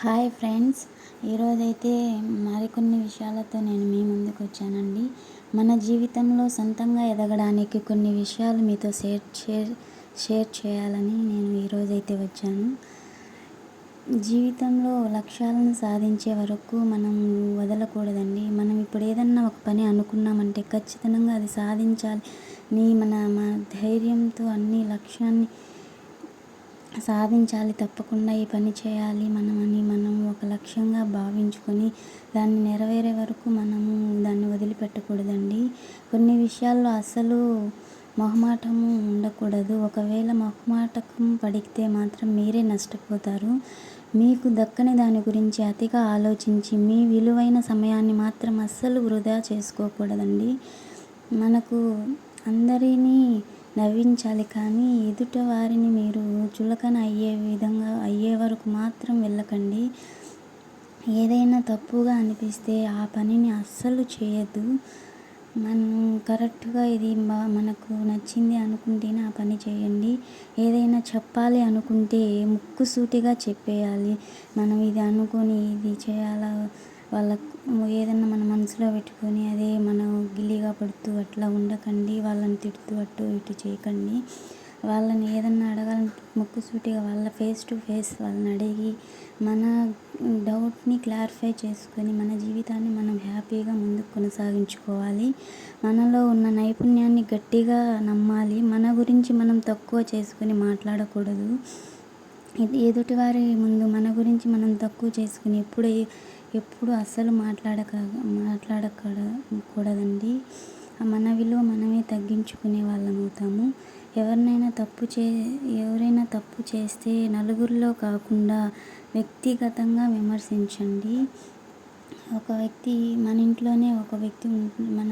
Hi friends, ఈరోజైతే మరికొన్ని విషయాలతో నేను మీ ముందుకు వచ్చానండి. మన జీవితంలో సొంతంగా ఎదగడానికి కొన్ని విషయాలు మీతో షేర్ చేయాలని నేను ఈరోజైతే వచ్చాను. జీవితంలో లక్ష్యాలను సాధించే వరకు మనం వదలకూడదండి. మనం ఇప్పుడు ఏదన్నా ఒక పని అనుకున్నామంటే ఖచ్చితంగా అది సాధించాలి. మన ధైర్యంతో అన్ని లక్ష్యాన్ని సాధించాలి. తప్పకుండా ఈ పని చేయాలి మనం ఒక లక్ష్యంగా భావించుకొని దాన్ని నెరవేరే వరకు మనము దాన్ని వదిలిపెట్టకూడదండి. కొన్ని విషయాల్లో అసలు మొహమాటము ఉండకూడదు. ఒకవేళ మొహమాటకం పడితే మాత్రం మీరే నష్టపోతారు. మీకు దక్కని దాని గురించి అతిగా ఆలోచించి మీ విలువైన సమయాన్ని మాత్రం అస్సలు వృధా చేసుకోకూడదండి. మనకు అందరినీ నవ్వించాలి, కానీ ఎదుట వారిని మీరు చులకన అయ్యే వరకు మాత్రం వెళ్ళకండి. ఏదైనా తప్పుగా అనిపిస్తే ఆ పనిని అస్సలు చేయొద్దు. మనం కరెక్ట్గా ఇది మనకు నచ్చింది అనుకుంటేనే ఆ పని చేయండి. ఏదైనా చెప్పాలి అనుకుంటే ముక్కుసూటిగా చెప్పేయాలి. మనం ఇది అనుకొని ఇది చేయాలా, వాళ్ళకు ఏదన్నా మన మనసులో పెట్టుకొని అదే మనం గిల్లిగా పడుతూ అట్లా ఉండకండి. వాళ్ళని తిడుతూ అటు ఇటు చేయకండి. వాళ్ళని ఏదన్నా అడగాలని ముక్కుసూటిగా వాళ్ళ ఫేస్ టు ఫేస్ వాళ్ళని అడిగి మన డౌట్ని క్లారిఫై చేసుకొని మన జీవితాన్ని మనం హ్యాపీగా ముందుకు కొనసాగించుకోవాలి. మనలో ఉన్న నైపుణ్యాన్ని గట్టిగా నమ్మాలి. మన గురించి మనం తక్కువ చేసుకొని మాట్లాడకూడదు. ఎదుటివారి ముందు మన గురించి మనం తక్కువ చేసుకుని ఎప్పుడు అస్సలు మాట్లాడకూడదండి. మన విలువ మనమే తగ్గించుకునే వాళ్ళం అవుతాము. ఎవరైనా తప్పు చేస్తే నలుగురిలో కాకుండా వ్యక్తిగతంగా విమర్శించండి. మన ఇంట్లోనే ఒక వ్యక్తి మన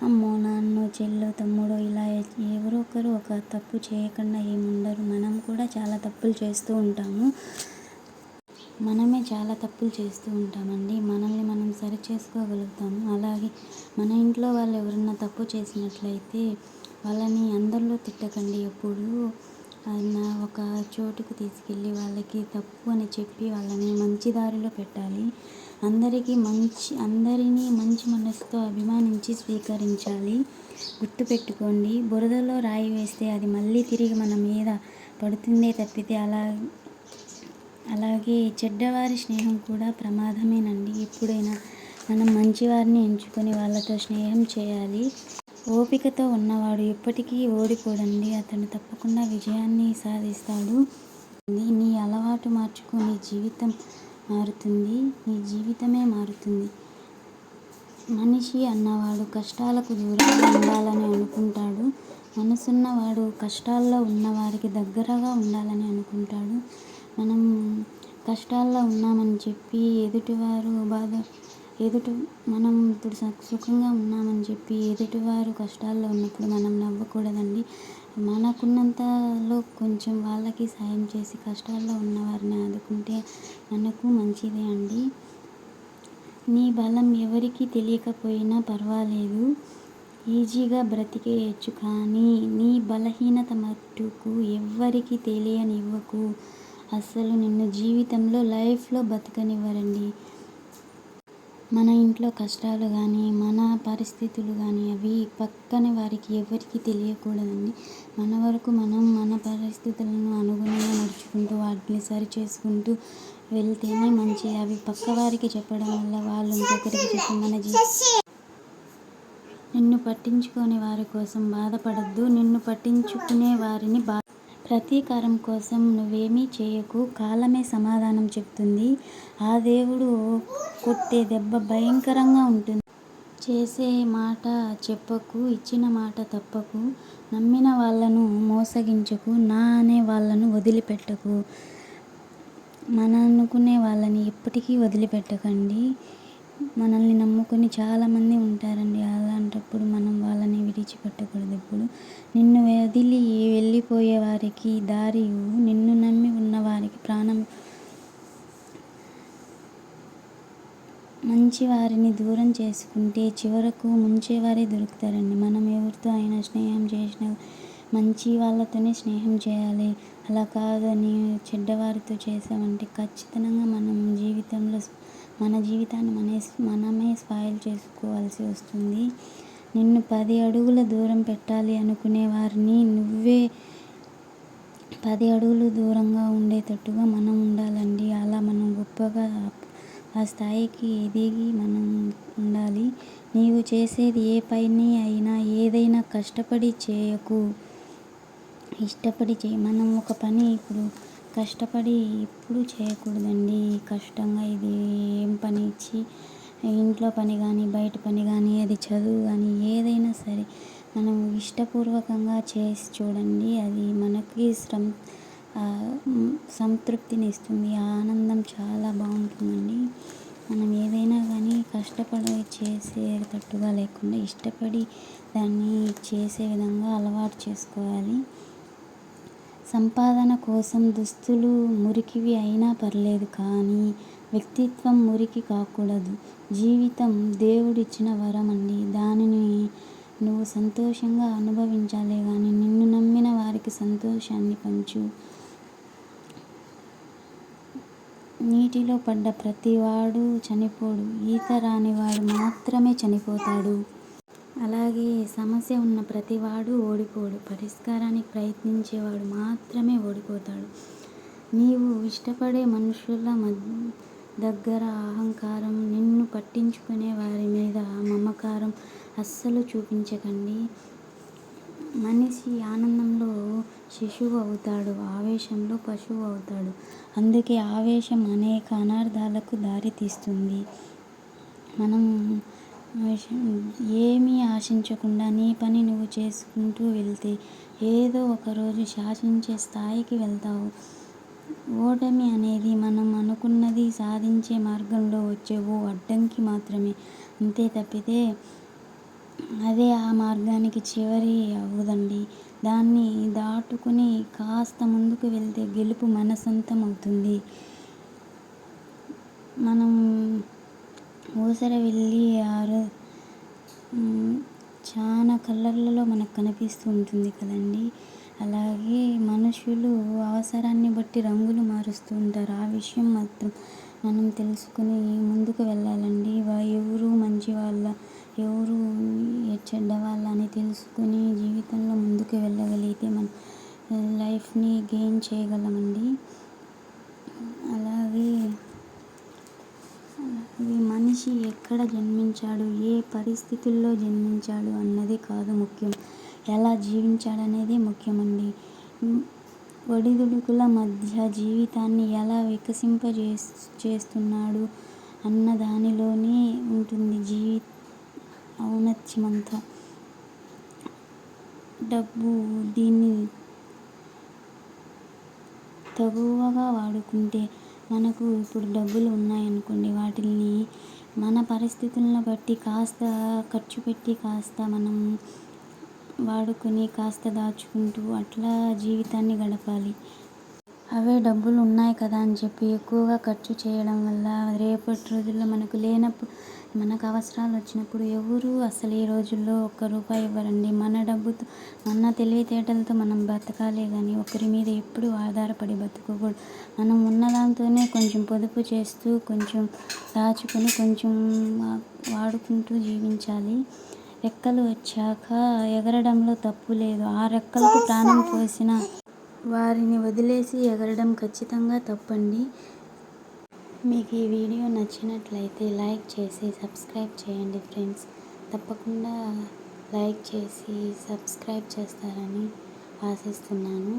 అమ్మో, నాన్నో, చెల్లో, తమ్ముడో ఇలా ఎవరో ఒకరు ఒక తప్పు చేయకుండా ఏముండరు. మనం కూడా చాలా తప్పులు చేస్తూ ఉంటాము. మనమే చాలా తప్పులు చేస్తూ ఉంటామండి. మనల్ని మనం సరి చేసుకోగలుగుతాము. అలాగే మన ఇంట్లో వాళ్ళు ఎవరన్నా తప్పు చేసినట్లయితే వాళ్ళని అందరిలో తిట్టకండి. ఎప్పుడు ఒక చోటుకు తీసుకెళ్ళి వాళ్ళకి తప్పు అని చెప్పి వాళ్ళని మంచి దారిలో పెట్టాలి. అందరినీ మంచి మనసుతో అభిమానించి స్వీకరించాలి. గుర్తుపెట్టుకోండి, బురదలో రాయి వేస్తే అది మళ్ళీ తిరిగి మన మీద పడుతుందే తప్పితే అలాగే చెడ్డవారి స్నేహం కూడా ప్రమాదమేనండి. ఎప్పుడైనా మనం మంచివారిని ఎంచుకొని వాళ్ళతో స్నేహం చేయాలి. ఓపికతో ఉన్నవాడు ఎప్పటికీ ఓడిపోడండి. అతను తప్పకుండా విజయాన్ని సాధిస్తాడు. నీ అలవాటు మార్చుకో, నీ జీవితం మారుతుంది. నీ జీవితమే మారుతుంది. మనిషి అన్నవాడు కష్టాలకు దూరంగా ఉండాలని అనుకుంటాడు. మనసున్నవాడు కష్టాల్లో ఉన్నవారికి దగ్గరగా ఉండాలని అనుకుంటాడు. మనం కష్టాల్లో ఉన్నామని చెప్పి మనం ఇప్పుడు సుఖంగా ఉన్నామని చెప్పి ఎదుటివారు కష్టాల్లో ఉన్నప్పుడు మనం నవ్వకూడదండి. మనకున్నంతలో కొంచెం వాళ్ళకి సాయం చేసి కష్టాల్లో ఉన్నవారిని ఆదుకుంటే మనకు మంచిదే అండి. నీ బలం ఎవరికి తెలియకపోయినా పర్వాలేదు, ఈజీగా బ్రతికేయచ్చు. కానీ నీ బలహీనత మట్టుకు ఎవ్వరికి తెలియనివ్వకు. అసలు నిన్ను జీవితంలో లైఫ్లో బతకనివ్వరండి. మన ఇంట్లో కష్టాలు కానీ మన పరిస్థితులు కానీ అవి పక్కన వారికి ఎవరికి తెలియకూడదండి. మన వరకు మనం మన పరిస్థితులను అనుగుణంగా నడుచుకుంటూ వాటిని సరి చేసుకుంటూ వెళ్తేనే మంచిది. అవి పక్క వారికి చెప్పడం వల్ల వాళ్ళు ఇంకొకరికి చెప్పి నిన్ను పట్టించుకునే వారి కోసం బాధపడద్దు. నిన్ను పట్టించుకునే వారిని ప్రతీకారం కోసం నువ్వేమీ చేయకు. కాలమే సమాధానం చెప్తుంది. ఆ దేవుడు కొట్టే దెబ్బ భయంకరంగా ఉంటుంది. చేసే మాట చెప్పకు, ఇచ్చిన మాట తప్పకు. నమ్మిన వాళ్ళను మోసగించకు, నా అనే వాళ్ళను వదిలిపెట్టకు. మన అనుకునే వాళ్ళని ఎప్పటికీ వదిలిపెట్టకండి. మనల్ని నమ్ముకొని చాలామంది ఉంటారండి. అలాంటప్పుడు మనం వాళ్ళని విడిచిపెట్టకూడదు. ఇప్పుడు నిన్ను వదిలి వెళ్ళిపోయే వారికి దారి, నిన్ను నమ్మి ఉన్న వారికి ప్రాణం. మంచి వారిని దూరం చేసుకుంటే చివరకు ముంచేవారే దొరుకుతారండి. మనం ఎవరితో అయినా స్నేహం చేసినా మంచి వాళ్ళతోనే స్నేహం చేయాలి. అలా కాదని చెడ్డవారితో చేసామంటే ఖచ్చితంగా మనం జీవితంలో మన జీవితాన్ని మనమే స్పాయిల్ చేసుకోవాల్సి వస్తుంది. నిన్ను 10 అడుగుల దూరం పెట్టాలి అనుకునే వారిని నువ్వే 10 అడుగులు దూరంగా ఉండేటట్టుగా మనం ఉండాలండి. అలా మనం గొప్పగా ఆ స్థాయికి ఎదిగి మనం ఉండాలి. నీవు చేసేది ఏ పని అయినా ఏదైనా కష్టపడి చేయకు, ఇష్టపడి చేయి. మనం ఒక పని ఇప్పుడు కష్టపడి ఎప్పుడు చేయకూడదండి. కష్టంగా ఇది ఏం పని ఇచ్చి ఇంట్లో పని కానీ బయట పని కానీ అది చదువు కానీ ఏదైనా సరే మనం ఇష్టపూర్వకంగా చేసి చూడండి. అది మనకి సంతృప్తిని ఇస్తుంది. ఆనందం చాలా బాగుంటుందండి. మనం ఏదైనా కానీ కష్టపడి చేసేటట్టుగా లేకుండా ఇష్టపడి దాన్ని చేసే విధంగా అలవాటు చేసుకోవాలి. సంపాదన కోసం దుస్తులు మురికివి అయినా పర్లేదు, కానీ వ్యక్తిత్వం మురికి కాకూడదు. జీవితం దేవుడిచ్చిన వరం అండి. దానిని నువ్వు సంతోషంగా అనుభవించాలే కానీ నిన్ను నమ్మిన వారికి సంతోషాన్ని పంచు. నీటిలో పడ్డ ప్రతివాడు చనిపోడు, ఈత రానివాడు మాత్రమే చనిపోతాడు. అలాగే సమస్య ఉన్న ప్రతివాడు ఓడిపోడు, పరిష్కారానికి ప్రయత్నించేవాడు మాత్రమే ఓడిపోతాడు. నీవు ఇష్టపడే మనుషుల దగ్గర అహంకారం, నిన్ను పట్టించుకునే వారి మీద మమకారం అస్సలు చూపించకండి. మనిషి ఆనందంలో శిశువు అవుతాడు, ఆవేశంలో పశువు అవుతాడు. అందుకే ఆవేశం అనేక అనర్థాలకు దారితీస్తుంది. మనం ఏమీ ఆశించకుండా నీ పని నువ్వు చేసుకుంటూ వెళ్తే ఏదో ఒకరోజు శాసించే స్థాయికి వెళ్తావు. ఓటమి అనేది మనం అనుకున్నది సాధించే మార్గంలో వచ్చే ఓ అడ్డంకి మాత్రమే, అంతే తప్పితే అదే ఆ మార్గానికి చివరి అవ్వదండి. దాన్ని దాటుకుని కాస్త ముందుకు వెళ్తే గెలుపు మన సొంతం అవుతుంది. మనం ఊసర వెళ్ళి చాలా కలర్లలో మనకు కనిపిస్తూ ఉంటుంది కదండి. అలాగే మనుషులు అవసరాన్ని బట్టి రంగులు మారుస్తూ ఉంటారు. ఆ విషయం మాత్రం మనం తెలుసుకుని ముందుకు వెళ్ళాలండి. ఎవరు మంచి వాళ్ళ ఎవరు చెడ్డవాళ్ళ అని తెలుసుకుని జీవితంలో ముందుకు వెళ్ళగలిగితే మనం లైఫ్ని గెయిన్ చేయగలమండి. అలాగే మనిషి ఎక్కడ జన్మించాడు, ఏ పరిస్థితుల్లో జన్మించాడు అన్నది కాదు ముఖ్యం, ఎలా జీవించాడనేది ముఖ్యమండి. ఒడిదుడుకుల మధ్య జీవితాన్ని ఎలా చేస్తున్నాడు అన్న దానిలోనే ఉంటుంది ఔన్నత్యమంతా. డబ్బు దీన్ని తగువగా వాడుకుంటే మనకు ఇప్పుడు డబ్బులు ఉన్నాయనుకోండి, వాటిని మన పరిస్థితులను బట్టి కాస్త ఖర్చు పెట్టి కాస్త మనం వాడుకొని కాస్త దాచుకుంటూ అట్లా జీవితాన్ని గడపాలి. అవే డబ్బులు ఉన్నాయి కదా అని చెప్పి ఎక్కువగా ఖర్చు చేయడం వల్ల రేపటి రోజుల్లో మనకు లేనప్పుడు మనకు అవసరాలు వచ్చినప్పుడు ఎవరు అసలు ఈ రోజుల్లో ఒక్క రూపాయి ఇవ్వరండి. మన డబ్బుతో మన తెలివితేటలతో మనం బతకాలే కానీ ఒకరి మీద ఎప్పుడు ఆధారపడి బతకకూడదు. మనం ఉన్నదాంతోనే కొంచెం పొదుపు చేస్తూ కొంచెం దాచుకొని కొంచెం వాడుకుంటూ జీవించాలి. రెక్కలు వచ్చాక ఎగరడంలో తప్పు లేదు. ఆ రెక్కలకు ప్రాణం పోసిన వారిని వదిలేసి ఎగరడం ఖచ్చితంగా తప్పండి. మీకు ఈ వీడియో నచ్చినట్లయితే లైక్ చేసి సబ్స్క్రైబ్ చేయండి ఫ్రెండ్స్. తప్పకుండా లైక్ చేసి సబ్స్క్రైబ్ చేస్తారని ఆశిస్తున్నాను.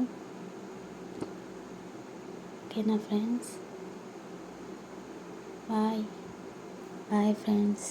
ఓకేనా ఫ్రెండ్స్? Bye friends.